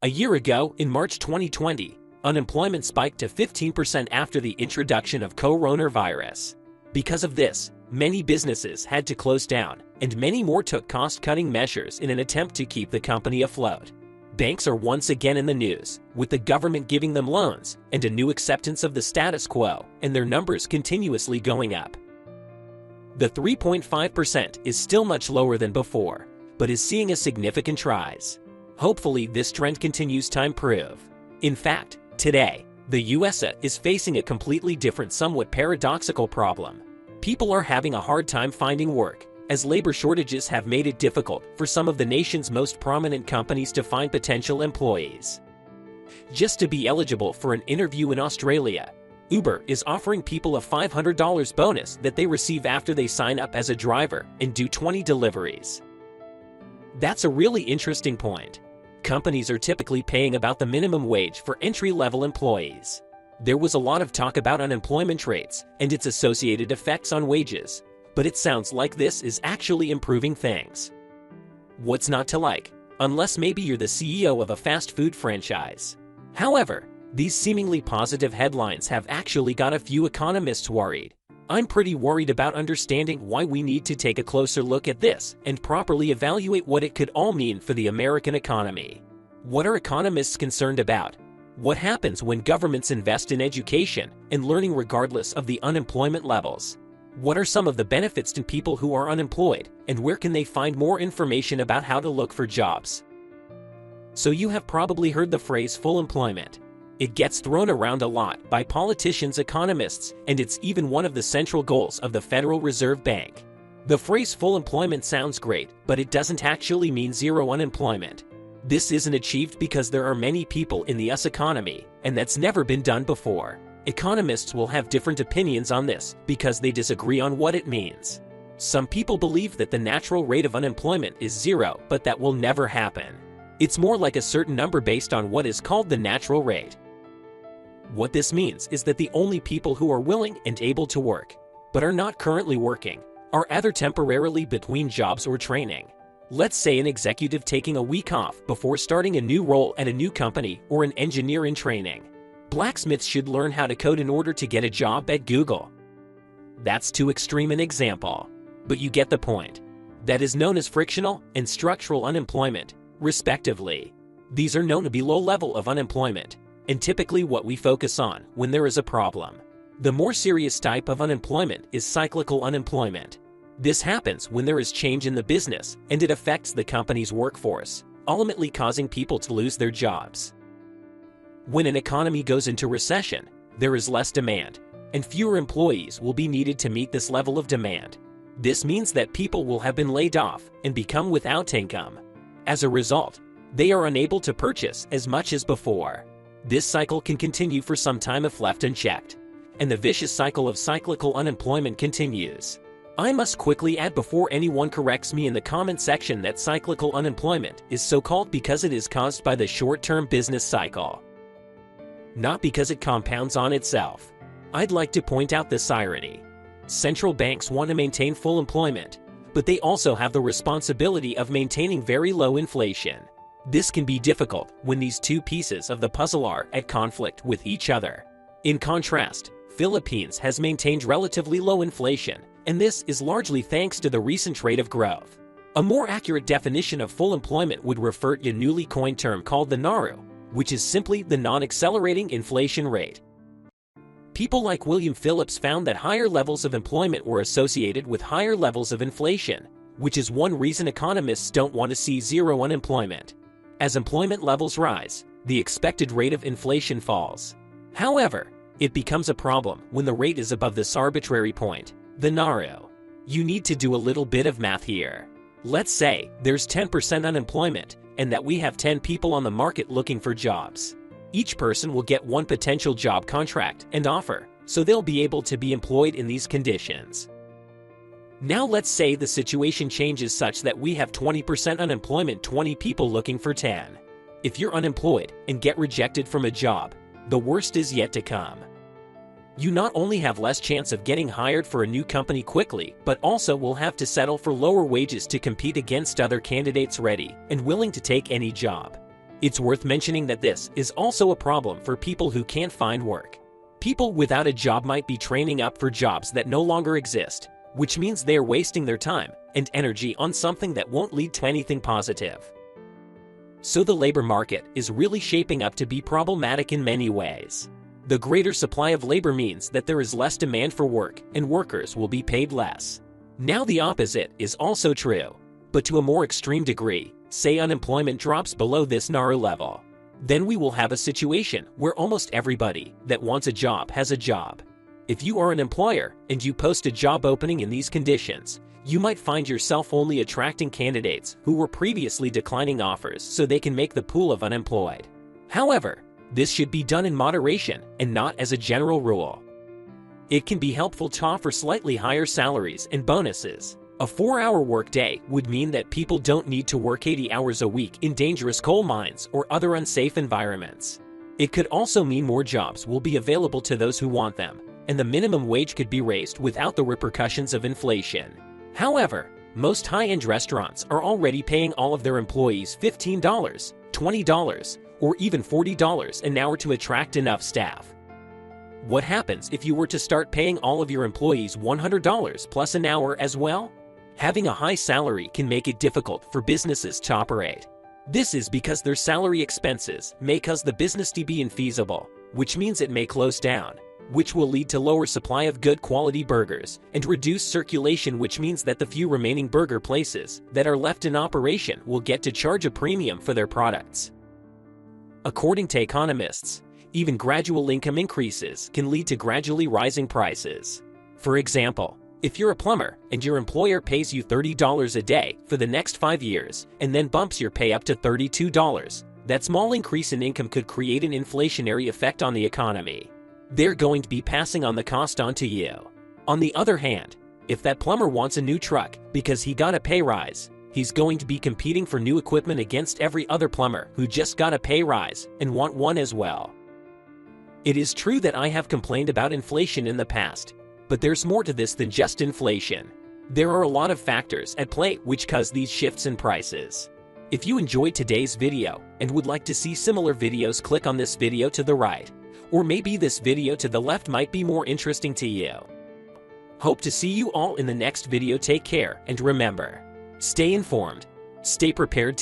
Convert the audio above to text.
A year ago, in March 2020, unemployment spiked to 15% after the introduction of coronavirus. Because of this, many businesses had to close down, and many more took cost-cutting measures in an attempt to keep the company afloat. Banks are once again in the news, with the government giving them loans and a new acceptance of the status quo, and their numbers continuously going up. The 3.5% is still much lower than before, but is seeing a significant rise. Hopefully this trend continues to improve. In fact, today, the US is facing a completely different, somewhat paradoxical problem. People are having a hard time finding work, as labor shortages have made it difficult for some of the nation's most prominent companies to find potential employees. Just to be eligible for an interview in Australia, Uber is offering people a $500 bonus that they receive after they sign up as a driver and do 20 deliveries. That's a really interesting point. Companies are typically paying about the minimum wage for entry-level employees. There was a lot of talk about unemployment rates and its associated effects on wages, but it sounds like this is actually improving things. What's not to like? Unless maybe you're the CEO of a fast food franchise. However, these seemingly positive headlines have actually got a few economists worried. I'm pretty worried about understanding why we need to take a closer look at this and properly evaluate what it could all mean for the American economy. What are economists concerned about? What happens when governments invest in education and learning regardless of the unemployment levels? What are some of the benefits to people who are unemployed, and where can they find more information about how to look for jobs? So you have probably heard the phrase full employment. It gets thrown around a lot by politicians, economists, and it's even one of the central goals of the Federal Reserve Bank. The phrase full employment sounds great, but it doesn't actually mean zero unemployment. This isn't achieved because there are many people in the US economy, and that's never been done before. Economists will have different opinions on this because they disagree on what it means. Some people believe that the natural rate of unemployment is zero, but that will never happen. It's more like a certain number based on what is called the natural rate. What this means is that the only people who are willing and able to work, but are not currently working, are either temporarily between jobs or training. Let's say an executive taking a week off before starting a new role at a new company, or an engineer in training. Blacksmiths should learn how to code in order to get a job at Google. That's too extreme an example, but you get the point. That is known as frictional and structural unemployment, respectively. These are known to be low level of unemployment, and typically what we focus on when there is a problem. The more serious type of unemployment is cyclical unemployment. This happens when there is change in the business and it affects the company's workforce, ultimately causing people to lose their jobs. When an economy goes into recession, there is less demand, and fewer employees will be needed to meet this level of demand. This means that people will have been laid off and become without income. As a result, they are unable to purchase as much as before. This cycle can continue for some time if left unchecked, and the vicious cycle of cyclical unemployment continues. I must quickly add before anyone corrects me in the comment section that cyclical unemployment is so called because it is caused by the short-term business cycle, not because it compounds on itself. I'd like to point out this irony. Central banks want to maintain full employment, but they also have the responsibility of maintaining very low inflation. This can be difficult when these two pieces of the puzzle are at conflict with each other. In contrast, Philippines has maintained relatively low inflation, and this is largely thanks to the recent rate of growth. A more accurate definition of full employment would refer to a newly coined term called the NARU, which is simply the non-accelerating inflation rate. People like William Phillips found that higher levels of employment were associated with higher levels of inflation, which is one reason economists don't want to see zero unemployment. As employment levels rise, the expected rate of inflation falls. However, it becomes a problem when the rate is above this arbitrary point, the NARU. You need to do a little bit of math here. Let's say there's 10% unemployment and that we have 10 people on the market looking for jobs. Each person will get one potential job contract and offer, so they'll be able to be employed in these conditions. Now let's say the situation changes such that we have 20% unemployment, 20 people looking for 10. If you're unemployed and get rejected from a job, the worst is yet to come. You not only have less chance of getting hired for a new company quickly, but also will have to settle for lower wages to compete against other candidates ready and willing to take any job. It's worth mentioning that this is also a problem for people who can't find work. People without a job might be training up for jobs that no longer exist, which means they are wasting their time and energy on something that won't lead to anything positive. So the labor market is really shaping up to be problematic in many ways. The greater supply of labor means that there is less demand for work and workers will be paid less. Now the opposite is also true, but to a more extreme degree. Say unemployment drops below this narrow level. Then we will have a situation where almost everybody that wants a job has a job. If you are an employer and you post a job opening in these conditions, you might find yourself only attracting candidates who were previously declining offers so they can make the pool of unemployed. However, this should be done in moderation and not as a general rule. It can be helpful to offer slightly higher salaries and bonuses. A 4-hour workday would mean that people don't need to work 80 hours a week in dangerous coal mines or other unsafe environments. It could also mean more jobs will be available to those who want them, and the minimum wage could be raised without the repercussions of inflation. However, most high-end restaurants are already paying all of their employees $15, $20, or even $40 an hour to attract enough staff. What happens if you were to start paying all of your employees $100 plus an hour as well? Having a high salary can make it difficult for businesses to operate. This is because their salary expenses may cause the business to be infeasible, which means it may close down, which will lead to lower supply of good quality burgers and reduced circulation, which means that the few remaining burger places that are left in operation will get to charge a premium for their products. According to economists, even gradual income increases can lead to gradually rising prices. For example, if you're a plumber and your employer pays you $30 a day for the next 5 years and then bumps your pay up to $32, that small increase in income could create an inflationary effect on the economy. They're going to be passing on the cost on to you. On the other hand, if that plumber wants a new truck because he got a pay rise, he's going to be competing for new equipment against every other plumber who just got a pay rise and want one as well. It is true that I have complained about inflation in the past, but there's more to this than just inflation. There are a lot of factors at play which cause these shifts in prices. If you enjoyed today's video and would like to see similar videos, click on this video to the right, or maybe this video to the left might be more interesting to you. Hope to see you all in the next video. Take care and remember, stay informed, stay prepared.